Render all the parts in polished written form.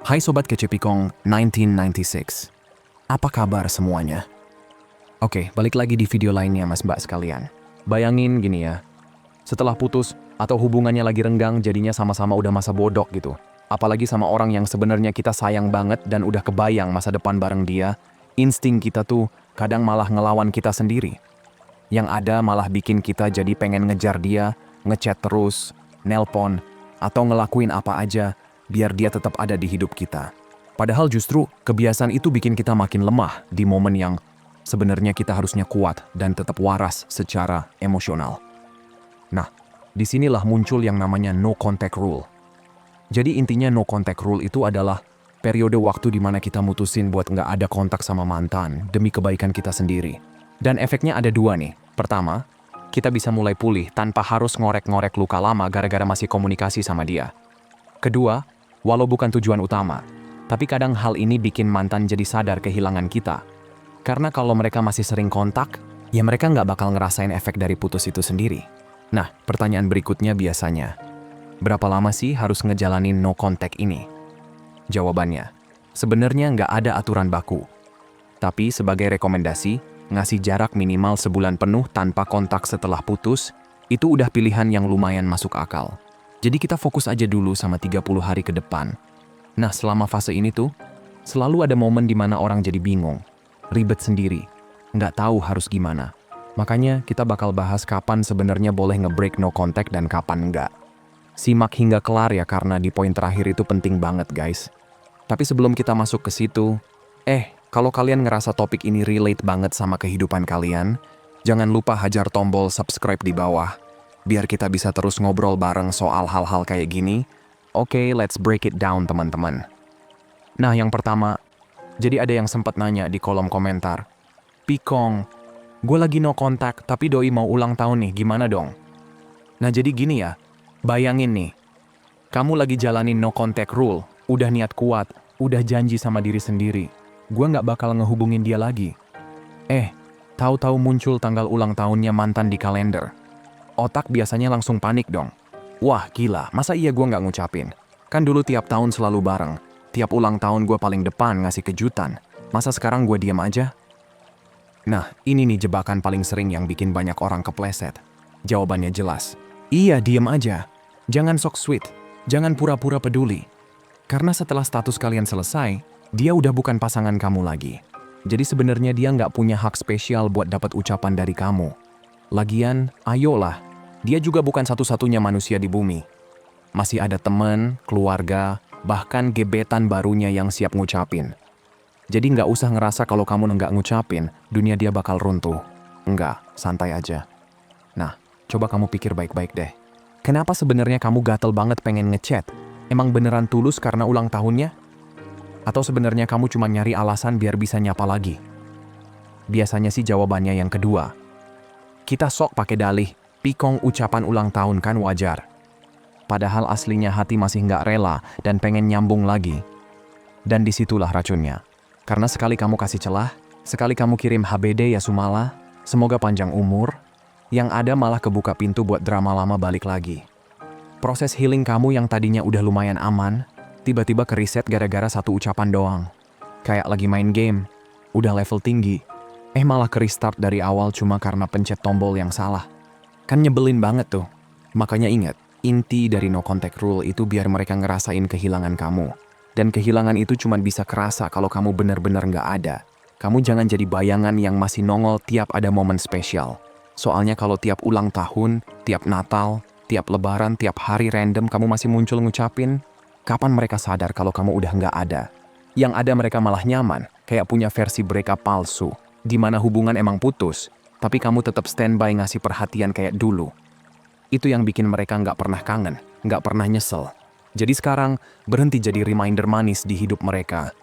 Hai Sobat Kece Pikong 1996. Apa kabar semuanya? Oke, balik lagi di video lainnya mas mbak sekalian. Bayangin gini ya, setelah putus atau hubungannya lagi renggang jadinya sama-sama udah masa bodoh gitu. Apalagi sama orang yang sebenarnya kita sayang banget dan udah kebayang masa depan bareng dia, insting kita tuh kadang malah ngelawan kita sendiri. Yang ada malah bikin kita jadi pengen ngejar dia, ngechat terus, nelpon, atau ngelakuin apa aja biar dia tetap ada di hidup kita. Padahal justru kebiasaan itu bikin kita makin lemah di momen yang sebenarnya kita harusnya kuat dan tetap waras secara emosional. Nah, disinilah muncul yang namanya no contact rule. Jadi intinya no contact rule itu adalah periode waktu di mana kita mutusin buat nggak ada kontak sama mantan demi kebaikan kita sendiri. Dan efeknya ada dua nih. Pertama, kita bisa mulai pulih tanpa harus ngorek-ngorek luka lama gara-gara masih komunikasi sama dia. Kedua, walau bukan tujuan utama, tapi kadang hal ini bikin mantan jadi sadar kehilangan kita. Karena kalau mereka masih sering kontak, ya mereka nggak bakal ngerasain efek dari putus itu sendiri. Nah, pertanyaan berikutnya biasanya, berapa lama sih harus ngejalanin no contact ini? Jawabannya, sebenarnya nggak ada aturan baku. Tapi sebagai rekomendasi, ngasih jarak minimal sebulan penuh tanpa kontak setelah putus, itu udah pilihan yang lumayan masuk akal. Jadi kita fokus aja dulu sama 30 hari ke depan. Nah, selama fase ini tuh, selalu ada momen di mana orang jadi bingung, ribet sendiri, nggak tahu harus gimana. Makanya kita bakal bahas kapan sebenarnya boleh nge-break no contact dan kapan enggak. Simak hingga kelar ya karena di poin terakhir itu penting banget guys. Tapi sebelum kita masuk ke situ, kalau kalian ngerasa topik ini relate banget sama kehidupan kalian, jangan lupa hajar tombol subscribe di bawah, biar kita bisa terus ngobrol bareng soal hal-hal kayak gini. Oke, let's break it down teman-teman. Nah, yang pertama, jadi ada yang sempat nanya di kolom komentar, Pikong, gue lagi no contact tapi doi mau ulang tahun nih, gimana dong? Nah jadi gini ya, bayangin nih, kamu lagi jalanin no contact rule, udah niat kuat, udah janji sama diri sendiri, gue nggak bakal ngehubungin dia lagi. Tahu-tahu muncul tanggal ulang tahunnya mantan di kalender. Otak biasanya langsung panik dong. Wah gila, masa iya gue nggak ngucapin? Kan dulu tiap tahun selalu bareng. Tiap ulang tahun gue paling depan ngasih kejutan. Masa sekarang gue diam aja? Nah, ini nih jebakan paling sering yang bikin banyak orang kepleset. Jawabannya jelas. Iya, diam aja. Jangan sok sweet. Jangan pura-pura peduli. Karena setelah status kalian selesai, dia udah bukan pasangan kamu lagi. Jadi sebenarnya dia nggak punya hak spesial buat dapat ucapan dari kamu. Lagian, ayolah. Dia juga bukan satu-satunya manusia di bumi. Masih ada teman, keluarga, bahkan gebetan barunya yang siap ngucapin. Jadi nggak usah ngerasa kalau kamu nggak ngucapin, dunia dia bakal runtuh. Enggak, santai aja. Nah, coba kamu pikir baik-baik deh. Kenapa sebenarnya kamu gatel banget pengen ngechat? Emang beneran tulus karena ulang tahunnya? Atau sebenarnya kamu cuma nyari alasan biar bisa nyapa lagi? Biasanya sih jawabannya yang kedua. Kita sok pakai dalih, Pikong ucapan ulang tahun kan wajar. Padahal aslinya hati masih nggak rela dan pengen nyambung lagi. Dan disitulah racunnya. Karena sekali kamu kasih celah, sekali kamu kirim HBD ya Sumala, semoga panjang umur, yang ada malah kebuka pintu buat drama lama balik lagi. Proses healing kamu yang tadinya udah lumayan aman, tiba-tiba kereset gara-gara satu ucapan doang. Kayak lagi main game, udah level tinggi, malah ke-restart dari awal cuma karena pencet tombol yang salah. Kan nyebelin banget tuh. Makanya ingat, inti dari no contact rule itu biar mereka ngerasain kehilangan kamu. Dan kehilangan itu cuma bisa kerasa kalau kamu benar-benar nggak ada. Kamu jangan jadi bayangan yang masih nongol tiap ada momen spesial. Soalnya kalau tiap ulang tahun, tiap Natal, tiap Lebaran, tiap hari random kamu masih muncul ngucapin, kapan mereka sadar kalau kamu udah nggak ada? Yang ada mereka malah nyaman, kayak punya versi breakup palsu, di mana hubungan emang putus, tapi kamu tetap standby ngasih perhatian kayak dulu. Itu yang bikin mereka nggak pernah kangen, nggak pernah nyesel. Jadi sekarang, berhenti jadi reminder manis di hidup mereka.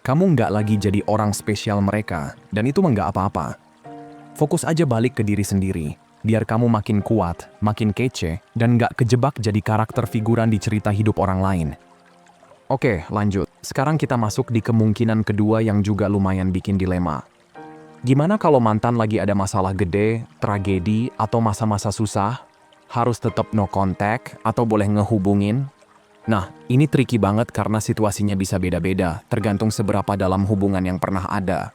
Kamu nggak lagi jadi orang spesial mereka, dan itu mah nggak apa-apa. Fokus aja balik ke diri sendiri, biar kamu makin kuat, makin kece, dan nggak kejebak jadi karakter figuran di cerita hidup orang lain. Oke, lanjut. Sekarang kita masuk di kemungkinan kedua yang juga lumayan bikin dilema. Gimana kalau mantan lagi ada masalah gede, tragedi, atau masa-masa susah? Harus tetap no contact atau boleh ngehubungin? Nah, ini tricky banget karena situasinya bisa beda-beda, tergantung seberapa dalam hubungan yang pernah ada.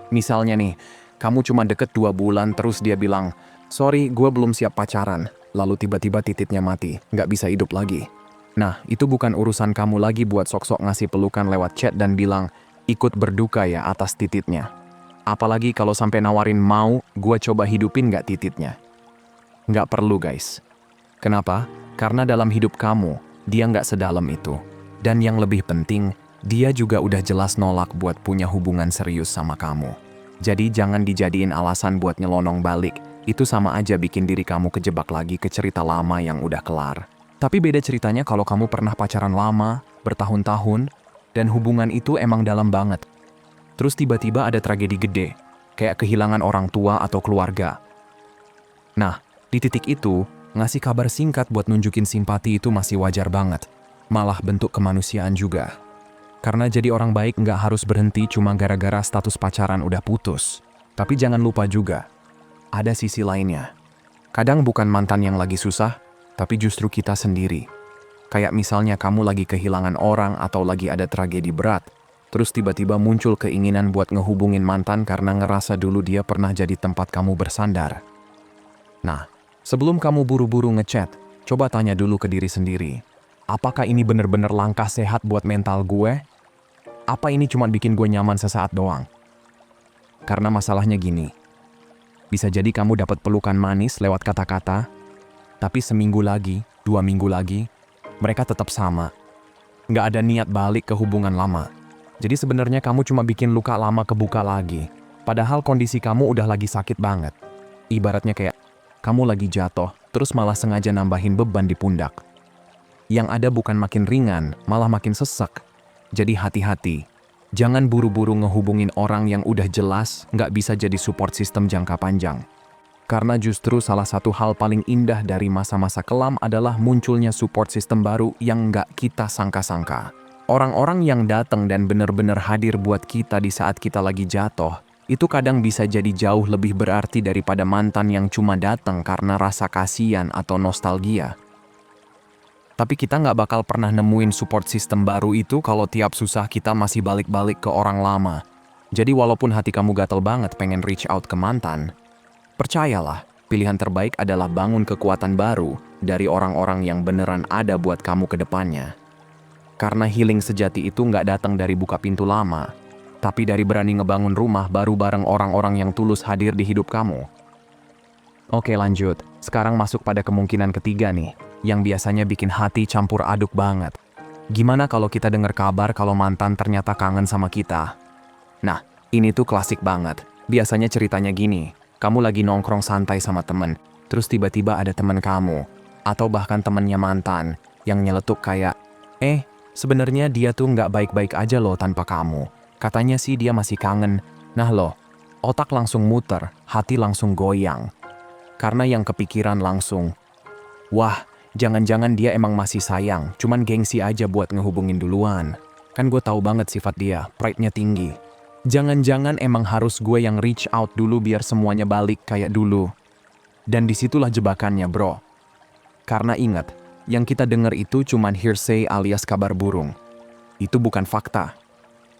Misalnya nih, kamu cuma deket 2 bulan terus dia bilang, "Sorry, gue belum siap pacaran." Lalu tiba-tiba titiknya mati, nggak bisa hidup lagi. Nah, itu bukan urusan kamu lagi buat sok-sok ngasih pelukan lewat chat dan bilang, "Ikut berduka ya atas tititnya." Apalagi kalau sampai nawarin mau, gue coba hidupin nggak tititnya. Nggak perlu guys. Kenapa? Karena dalam hidup kamu, dia nggak sedalam itu. Dan yang lebih penting, dia juga udah jelas nolak buat punya hubungan serius sama kamu. Jadi jangan dijadiin alasan buat nyelonong balik. Itu sama aja bikin diri kamu kejebak lagi ke cerita lama yang udah kelar. Tapi beda ceritanya kalau kamu pernah pacaran lama, bertahun-tahun, dan hubungan itu emang dalam banget. Terus tiba-tiba ada tragedi gede, kayak kehilangan orang tua atau keluarga. Nah, di titik itu, ngasih kabar singkat buat nunjukin simpati itu masih wajar banget. Malah bentuk kemanusiaan juga. Karena jadi orang baik nggak harus berhenti cuma gara-gara status pacaran udah putus. Tapi jangan lupa juga, ada sisi lainnya. Kadang bukan mantan yang lagi susah, tapi justru kita sendiri. Kayak misalnya kamu lagi kehilangan orang atau lagi ada tragedi berat, terus tiba-tiba muncul keinginan buat ngehubungin mantan karena ngerasa dulu dia pernah jadi tempat kamu bersandar. Nah, sebelum kamu buru-buru ngechat, coba tanya dulu ke diri sendiri. Apakah ini bener-bener langkah sehat buat mental gue? Apa ini cuma bikin gue nyaman sesaat doang? Karena masalahnya gini, bisa jadi kamu dapat pelukan manis lewat kata-kata, tapi seminggu lagi, 2 minggu lagi, mereka tetap sama. Nggak ada niat balik ke hubungan lama. Jadi sebenarnya kamu cuma bikin luka lama kebuka lagi. Padahal kondisi kamu udah lagi sakit banget. Ibaratnya kayak kamu lagi jatuh, terus malah sengaja nambahin beban di pundak. Yang ada bukan makin ringan, malah makin sesek. Jadi hati-hati. Jangan buru-buru ngehubungin orang yang udah jelas nggak bisa jadi support system jangka panjang. Karena justru salah satu hal paling indah dari masa-masa kelam adalah munculnya support system baru yang nggak kita sangka-sangka. Orang-orang yang datang dan benar-benar hadir buat kita di saat kita lagi jatuh, itu kadang bisa jadi jauh lebih berarti daripada mantan yang cuma datang karena rasa kasihan atau nostalgia. Tapi kita nggak bakal pernah nemuin support system baru itu kalau tiap susah kita masih balik-balik ke orang lama. Jadi walaupun hati kamu gatel banget pengen reach out ke mantan, percayalah, pilihan terbaik adalah bangun kekuatan baru dari orang-orang yang beneran ada buat kamu ke depannya. Karena healing sejati itu nggak datang dari buka pintu lama, tapi dari berani ngebangun rumah baru bareng orang-orang yang tulus hadir di hidup kamu. Oke lanjut, sekarang masuk pada kemungkinan ketiga nih, yang biasanya bikin hati campur aduk banget. Gimana kalau kita dengar kabar kalau mantan ternyata kangen sama kita? Nah, ini tuh klasik banget. Biasanya ceritanya gini, kamu lagi nongkrong santai sama temen, terus tiba-tiba ada temen kamu, atau bahkan temennya mantan, yang nyeletuk kayak, sebenarnya dia tuh nggak baik-baik aja loh tanpa kamu. Katanya sih dia masih kangen. Nah loh, otak langsung muter, hati langsung goyang. Karena yang kepikiran langsung, wah, jangan-jangan dia emang masih sayang, cuman gengsi aja buat ngehubungin duluan. Kan gue tahu banget sifat dia, pride-nya tinggi. Jangan-jangan emang harus gue yang reach out dulu biar semuanya balik kayak dulu. Dan disitulah jebakannya bro. Karena ingat, yang kita dengar itu cuman hearsay alias kabar burung. Itu bukan fakta.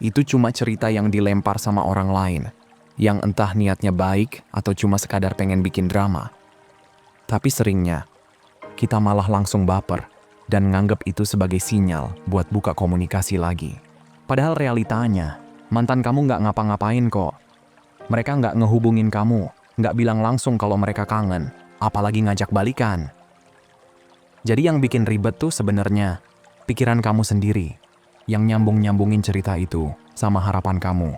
Itu cuma cerita yang dilempar sama orang lain. Yang entah niatnya baik atau cuma sekadar pengen bikin drama. Tapi seringnya, kita malah langsung baper dan nganggep itu sebagai sinyal buat buka komunikasi lagi. Padahal realitanya, mantan kamu nggak ngapa-ngapain kok. Mereka nggak ngehubungin kamu, nggak bilang langsung kalau mereka kangen, apalagi ngajak balikan. Jadi yang bikin ribet tuh sebenarnya pikiran kamu sendiri, yang nyambung-nyambungin cerita itu sama harapan kamu.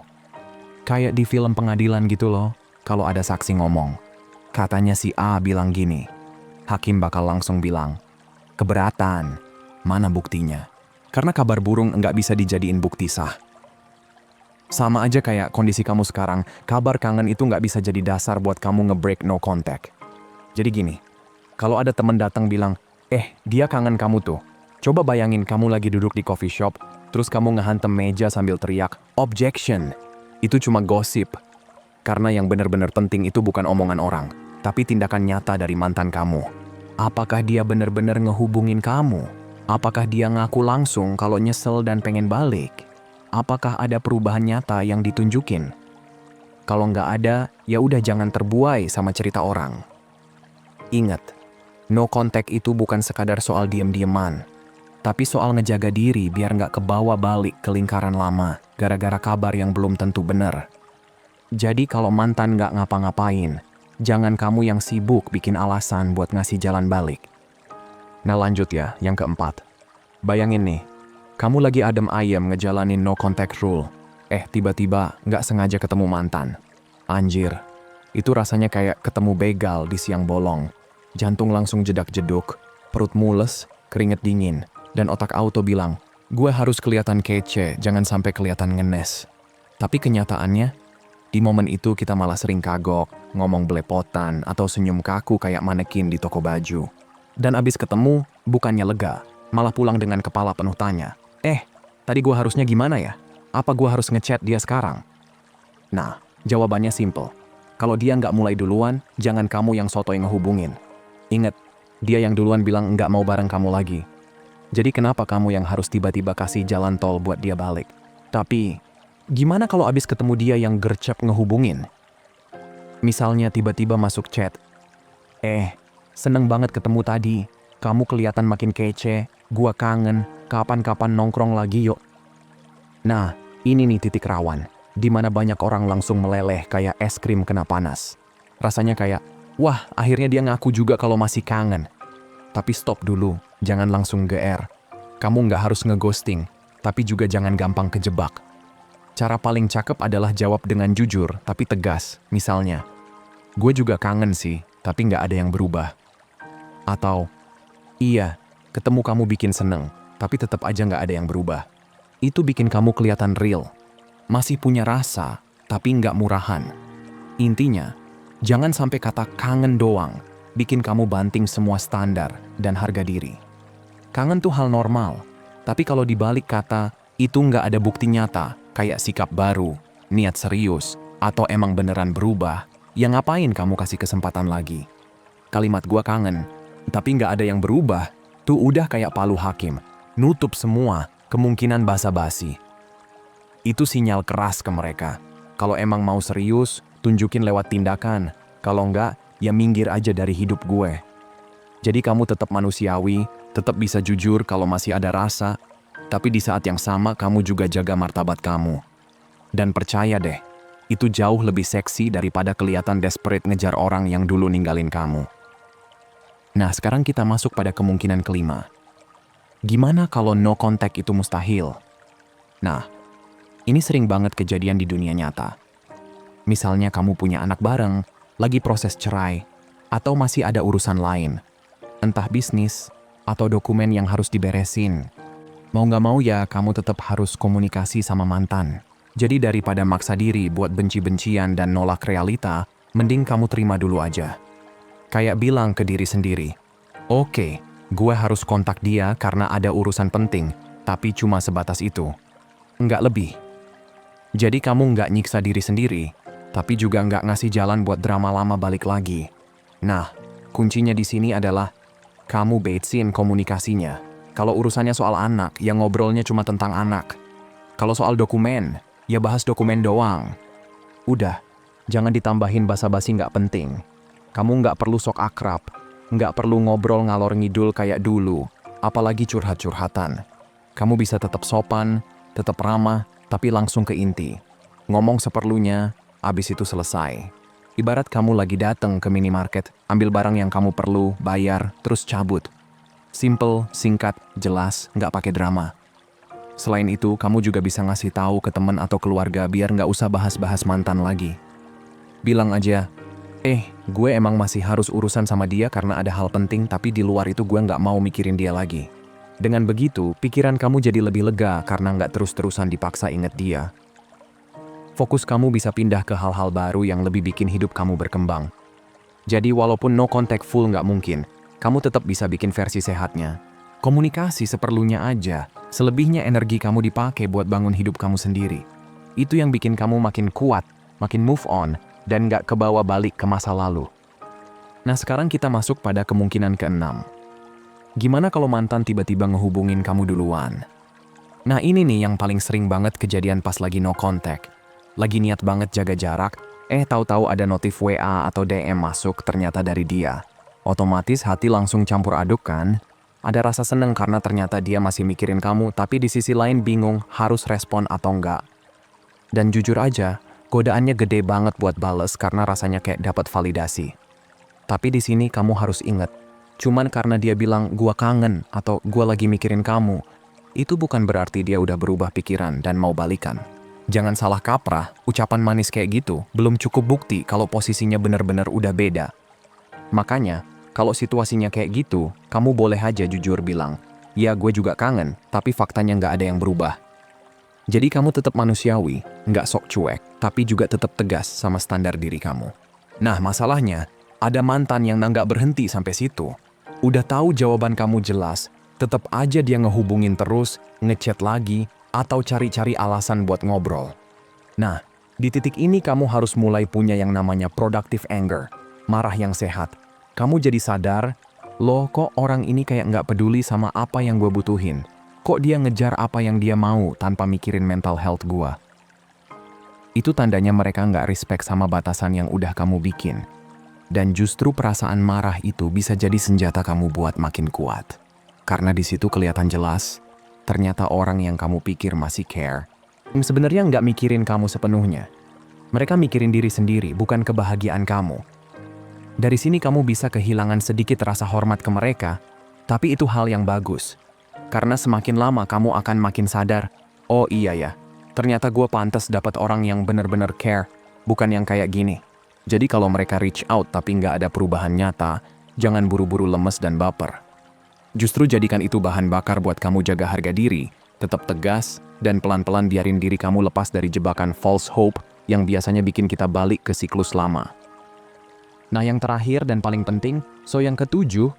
Kayak di film pengadilan gitu loh, kalau ada saksi ngomong. Katanya si A bilang gini, hakim bakal langsung bilang, keberatan, mana buktinya? Karena kabar burung nggak bisa dijadiin bukti sah. Sama aja kayak kondisi kamu sekarang, kabar kangen itu nggak bisa jadi dasar buat kamu nge-break no contact. Jadi gini, kalau ada temen datang bilang, dia kangen kamu tuh. Coba bayangin kamu lagi duduk di coffee shop, terus kamu ngehantem meja sambil teriak, objection. Itu cuma gosip. Karena yang benar-benar penting itu bukan omongan orang, tapi tindakan nyata dari mantan kamu. Apakah dia benar-benar ngehubungin kamu? Apakah dia ngaku langsung kalau nyesel dan pengen balik? Apakah ada perubahan nyata yang ditunjukin? Kalau nggak ada, ya udah jangan terbuai sama cerita orang. Ingat, no contact itu bukan sekadar soal diem-dieman, tapi soal ngejaga diri biar nggak kebawa balik ke lingkaran lama gara-gara kabar yang belum tentu bener. Jadi kalau mantan nggak ngapa-ngapain, jangan kamu yang sibuk bikin alasan buat ngasih jalan balik. Nah lanjut ya, yang keempat. Bayangin nih, kamu lagi adem ayem ngejalanin no contact rule. Tiba-tiba nggak sengaja ketemu mantan. Anjir, itu rasanya kayak ketemu begal di siang bolong. Jantung langsung jedak-jeduk, perut mules, keringet dingin, dan otak auto bilang, gue harus kelihatan kece, jangan sampai kelihatan ngenes. Tapi kenyataannya, di momen itu kita malah sering kagok, ngomong belepotan, atau senyum kaku kayak manekin di toko baju. Dan abis ketemu, bukannya lega, malah pulang dengan kepala penuh tanya. Tadi gue harusnya gimana ya? Apa gue harus ngechat dia sekarang? Nah, jawabannya simple. Kalau dia nggak mulai duluan, jangan kamu yang sotoy ngehubungin. Ingat, dia yang duluan bilang nggak mau bareng kamu lagi. Jadi kenapa kamu yang harus tiba-tiba kasih jalan tol buat dia balik? Tapi, gimana kalau abis ketemu dia yang gercep ngehubungin? Misalnya tiba-tiba masuk chat. Seneng banget ketemu tadi. Kamu kelihatan makin kece, gua kangen, kapan-kapan nongkrong lagi yuk. Nah, ini nih titik rawan, di mana banyak orang langsung meleleh kayak es krim kena panas. Rasanya kayak, wah akhirnya dia ngaku juga kalau masih kangen. Tapi stop dulu, jangan langsung GR. Kamu nggak harus ngeghosting, tapi juga jangan gampang kejebak. Cara paling cakep adalah jawab dengan jujur, tapi tegas. Misalnya, gue juga kangen sih, tapi nggak ada yang berubah. Atau, iya, ketemu kamu bikin seneng, tapi tetap aja nggak ada yang berubah. Itu bikin kamu kelihatan real. Masih punya rasa, tapi nggak murahan. Intinya, jangan sampai kata kangen doang bikin kamu banting semua standar dan harga diri. Kangen tuh hal normal, tapi kalau dibalik kata, itu nggak ada bukti nyata, kayak sikap baru, niat serius, atau emang beneran berubah, ya ngapain kamu kasih kesempatan lagi? Kalimat gua kangen, tapi nggak ada yang berubah, tuh udah kayak palu hakim, nutup semua kemungkinan basa-basi. Itu sinyal keras ke mereka. Kalau emang mau serius, tunjukin lewat tindakan. Kalau enggak, ya minggir aja dari hidup gue. Jadi kamu tetap manusiawi, tetap bisa jujur kalau masih ada rasa, tapi di saat yang sama kamu juga jaga martabat kamu. Dan percaya deh, itu jauh lebih seksi daripada kelihatan desperate ngejar orang yang dulu ninggalin kamu. Nah, sekarang kita masuk pada kemungkinan kelima. Gimana kalau no contact itu mustahil? Nah, ini sering banget kejadian di dunia nyata. Misalnya kamu punya anak bareng, lagi proses cerai, atau masih ada urusan lain. Entah bisnis, atau dokumen yang harus diberesin. Mau nggak mau ya kamu tetap harus komunikasi sama mantan. Jadi daripada maksa diri buat benci-bencian dan nolak realita, mending kamu terima dulu aja. Kayak bilang ke diri sendiri, oke, gue harus kontak dia karena ada urusan penting, tapi cuma sebatas itu. Nggak lebih. Jadi kamu nggak nyiksa diri sendiri, tapi juga nggak ngasih jalan buat drama lama balik lagi. Nah, kuncinya di sini adalah kamu batasin komunikasinya. Kalau urusannya soal anak, ya ngobrolnya cuma tentang anak. Kalau soal dokumen, ya bahas dokumen doang. Udah, jangan ditambahin basa-basi nggak penting. Kamu nggak perlu sok akrab, nggak perlu ngobrol ngalor ngidul kayak dulu, apalagi curhat-curhatan. Kamu bisa tetap sopan, tetap ramah, tapi langsung ke inti. Ngomong seperlunya, abis itu selesai. Ibarat kamu lagi datang ke minimarket, ambil barang yang kamu perlu, bayar, terus cabut. Simple, singkat, jelas, nggak pakai drama. Selain itu, kamu juga bisa ngasih tahu ke teman atau keluarga biar nggak usah bahas-bahas mantan lagi. Bilang aja, gue emang masih harus urusan sama dia karena ada hal penting, tapi di luar itu gue nggak mau mikirin dia lagi. Dengan begitu, pikiran kamu jadi lebih lega karena nggak terus-terusan dipaksa inget dia. Fokus kamu bisa pindah ke hal-hal baru yang lebih bikin hidup kamu berkembang. Jadi walaupun no contact full nggak mungkin, kamu tetap bisa bikin versi sehatnya. Komunikasi seperlunya aja, selebihnya energi kamu dipakai buat bangun hidup kamu sendiri. Itu yang bikin kamu makin kuat, makin move on, dan nggak kebawa balik ke masa lalu. Nah sekarang kita masuk pada kemungkinan keenam. Gimana kalau mantan tiba-tiba ngehubungin kamu duluan? Nah ini nih yang paling sering banget kejadian pas lagi no contact. Lagi niat banget jaga jarak, tahu-tahu ada notif WA atau DM masuk ternyata dari dia. Otomatis hati langsung campur aduk kan? Ada rasa seneng karena ternyata dia masih mikirin kamu, tapi di sisi lain bingung harus respon atau enggak. Dan jujur aja, godaannya gede banget buat bales karena rasanya kayak dapat validasi. Tapi di sini kamu harus ingat, cuman karena dia bilang gua kangen atau gua lagi mikirin kamu, itu bukan berarti dia udah berubah pikiran dan mau balikan. Jangan salah kaprah, ucapan manis kayak gitu belum cukup bukti kalau posisinya benar-benar udah beda. Makanya, kalau situasinya kayak gitu, kamu boleh aja jujur bilang, ya gue juga kangen, tapi faktanya nggak ada yang berubah. Jadi kamu tetap manusiawi, nggak sok cuek, tapi juga tetap tegas sama standar diri kamu. Nah masalahnya, ada mantan yang nggak berhenti sampai situ. Udah tahu jawaban kamu jelas, tetap aja dia ngehubungin terus, ngechat lagi, atau cari-cari alasan buat ngobrol. Nah, di titik ini kamu harus mulai punya yang namanya productive anger, marah yang sehat. Kamu jadi sadar, loh kok orang ini kayak nggak peduli sama apa yang gue butuhin. Kok dia ngejar apa yang dia mau tanpa mikirin mental health gua? Itu tandanya mereka nggak respect sama batasan yang udah kamu bikin. Dan justru perasaan marah itu bisa jadi senjata kamu buat makin kuat. Karena di situ kelihatan jelas, ternyata orang yang kamu pikir masih care, sebenarnya nggak mikirin kamu sepenuhnya. Mereka mikirin diri sendiri, bukan kebahagiaan kamu. Dari sini kamu bisa kehilangan sedikit rasa hormat ke mereka, tapi itu hal yang bagus. Karena semakin lama kamu akan makin sadar, oh iya ya, ternyata gue pantas dapat orang yang benar-benar care, bukan yang kayak gini. Jadi kalau mereka reach out tapi nggak ada perubahan nyata, jangan buru-buru lemes dan baper. Justru jadikan itu bahan bakar buat kamu jaga harga diri, tetap tegas, dan pelan-pelan biarin diri kamu lepas dari jebakan false hope yang biasanya bikin kita balik ke siklus lama. Nah yang terakhir dan paling penting, yang ketujuh,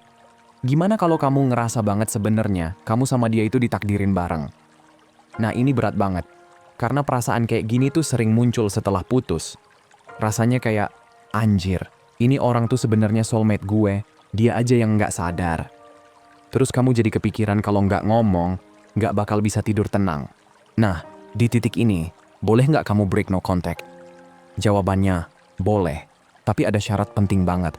gimana kalau kamu ngerasa banget sebenarnya kamu sama dia itu ditakdirin bareng? Nah ini berat banget, karena perasaan kayak gini tuh sering muncul setelah putus. Rasanya kayak, anjir, ini orang tuh sebenarnya soulmate gue, dia aja yang nggak sadar. Terus kamu jadi kepikiran kalau nggak ngomong, nggak bakal bisa tidur tenang. Nah, di titik ini, boleh nggak kamu break no contact? Jawabannya, boleh, tapi ada syarat penting banget.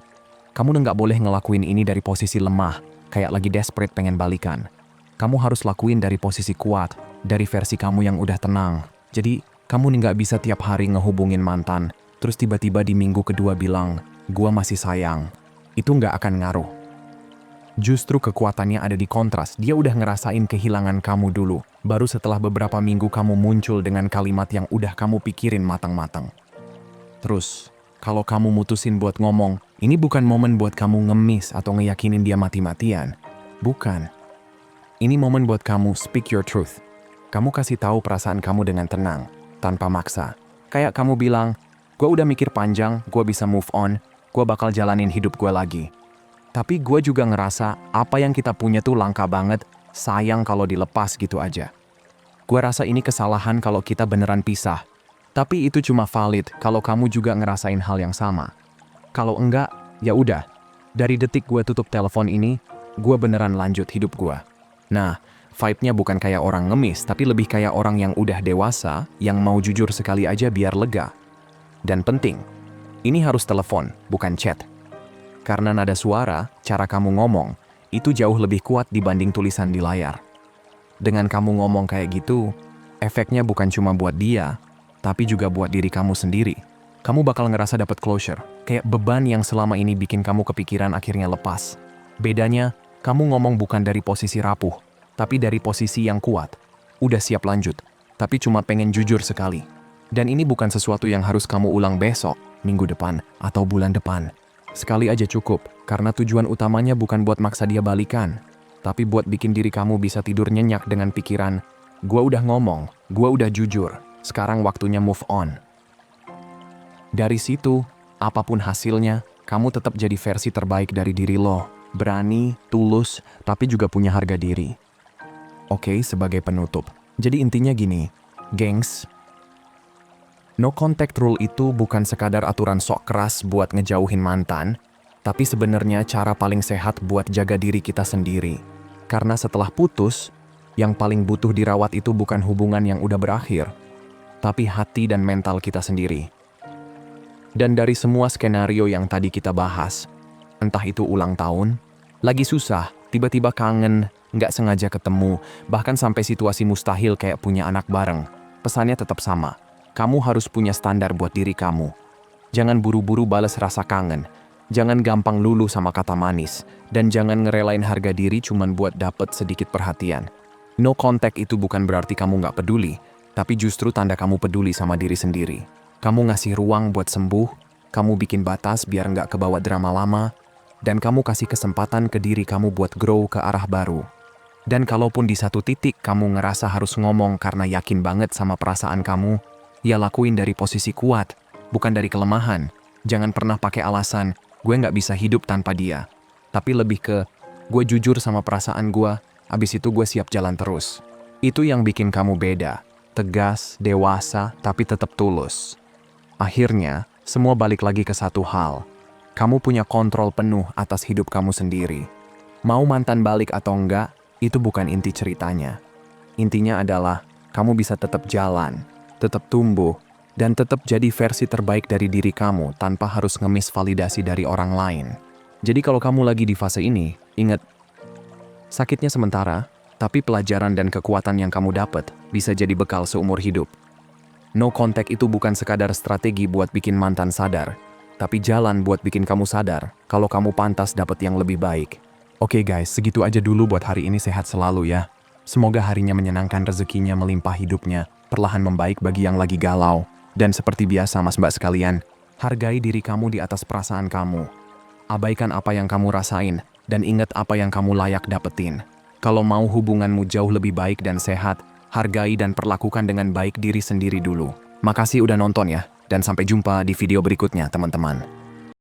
Kamu nggak boleh ngelakuin ini dari posisi lemah, kayak lagi desperate pengen balikan. Kamu harus lakuin dari posisi kuat, dari versi kamu yang udah tenang. Jadi, kamu nggak bisa tiap hari ngehubungin mantan, terus tiba-tiba di minggu kedua bilang, gua masih sayang. Itu nggak akan ngaruh. Justru kekuatannya ada di kontras, dia udah ngerasain kehilangan kamu dulu. Baru setelah beberapa minggu kamu muncul dengan kalimat yang udah kamu pikirin matang-matang. Terus, kalau kamu mutusin buat ngomong, ini bukan momen buat kamu ngemis atau ngeyakinin dia mati-matian. Bukan. Ini momen buat kamu speak your truth. Kamu kasih tahu perasaan kamu dengan tenang, tanpa maksa. Kayak kamu bilang, gue udah mikir panjang, gue bisa move on, gue bakal jalanin hidup gue lagi. Tapi gue juga ngerasa apa yang kita punya tuh langka banget, sayang kalau dilepas gitu aja. Gue rasa ini kesalahan kalau kita beneran pisah. Tapi itu cuma valid kalau kamu juga ngerasain hal yang sama. Kalau enggak, ya udah. Dari detik gue tutup telepon ini, gue beneran lanjut hidup gue. Nah, vibe-nya bukan kayak orang ngemis, tapi lebih kayak orang yang udah dewasa, yang mau jujur sekali aja biar lega. Dan penting, ini harus telepon, bukan chat. Karena nada suara, cara kamu ngomong, itu jauh lebih kuat dibanding tulisan di layar. Dengan kamu ngomong kayak gitu, efeknya bukan cuma buat dia, tapi juga buat diri kamu sendiri. Kamu bakal ngerasa dapat closure, kayak beban yang selama ini bikin kamu kepikiran akhirnya lepas. Bedanya, kamu ngomong bukan dari posisi rapuh, tapi dari posisi yang kuat. Udah siap lanjut, tapi cuma pengen jujur sekali. Dan ini bukan sesuatu yang harus kamu ulang besok, minggu depan, atau bulan depan. Sekali aja cukup, karena tujuan utamanya bukan buat maksa dia balikan, tapi buat bikin diri kamu bisa tidur nyenyak dengan pikiran, gua udah ngomong, gua udah jujur, sekarang waktunya move on. Dari situ, apapun hasilnya, kamu tetap jadi versi terbaik dari diri lo, berani, tulus, tapi juga punya harga diri. Oke, sebagai penutup, jadi intinya gini, gengs, no contact rule itu bukan sekadar aturan sok keras buat ngejauhin mantan, tapi sebenarnya cara paling sehat buat jaga diri kita sendiri. Karena setelah putus, yang paling butuh dirawat itu bukan hubungan yang udah berakhir, tapi hati dan mental kita sendiri. Dan dari semua skenario yang tadi kita bahas, entah itu ulang tahun, lagi susah, tiba-tiba kangen, nggak sengaja ketemu, bahkan sampai situasi mustahil kayak punya anak bareng, pesannya tetap sama. Kamu harus punya standar buat diri kamu. Jangan buru-buru balas rasa kangen, jangan gampang luluh sama kata manis, dan jangan ngerelain harga diri cuman buat dapet sedikit perhatian. No contact itu bukan berarti kamu nggak peduli, tapi justru tanda kamu peduli sama diri sendiri. Kamu ngasih ruang buat sembuh, kamu bikin batas biar nggak kebawa drama lama, dan kamu kasih kesempatan ke diri kamu buat grow ke arah baru. Dan kalaupun di satu titik kamu ngerasa harus ngomong karena yakin banget sama perasaan kamu, ya lakuin dari posisi kuat, bukan dari kelemahan. Jangan pernah pakai alasan, gue nggak bisa hidup tanpa dia. Tapi lebih ke, gue jujur sama perasaan gue, abis itu gue siap jalan terus. Itu yang bikin kamu beda, tegas, dewasa, tapi tetap tulus. Akhirnya, semua balik lagi ke satu hal. Kamu punya kontrol penuh atas hidup kamu sendiri. Mau mantan balik atau enggak, itu bukan inti ceritanya. Intinya adalah, kamu bisa tetap jalan, tetap tumbuh, dan tetap jadi versi terbaik dari diri kamu tanpa harus ngemis validasi dari orang lain. Jadi kalau kamu lagi di fase ini, ingat, sakitnya sementara, tapi pelajaran dan kekuatan yang kamu dapat bisa jadi bekal seumur hidup. No contact itu bukan sekadar strategi buat bikin mantan sadar, tapi jalan buat bikin kamu sadar kalau kamu pantas dapat yang lebih baik. Oke guys, segitu aja dulu buat hari ini, sehat selalu ya. Semoga harinya menyenangkan, rezekinya melimpah, hidupnya perlahan membaik bagi yang lagi galau. Dan seperti biasa mas mbak sekalian, hargai diri kamu di atas perasaan kamu. Abaikan apa yang kamu rasain, dan ingat apa yang kamu layak dapetin. Kalau mau hubunganmu jauh lebih baik dan sehat, hargai dan perlakukan dengan baik diri sendiri dulu. Makasih udah nonton ya, dan sampai jumpa di video berikutnya teman-teman.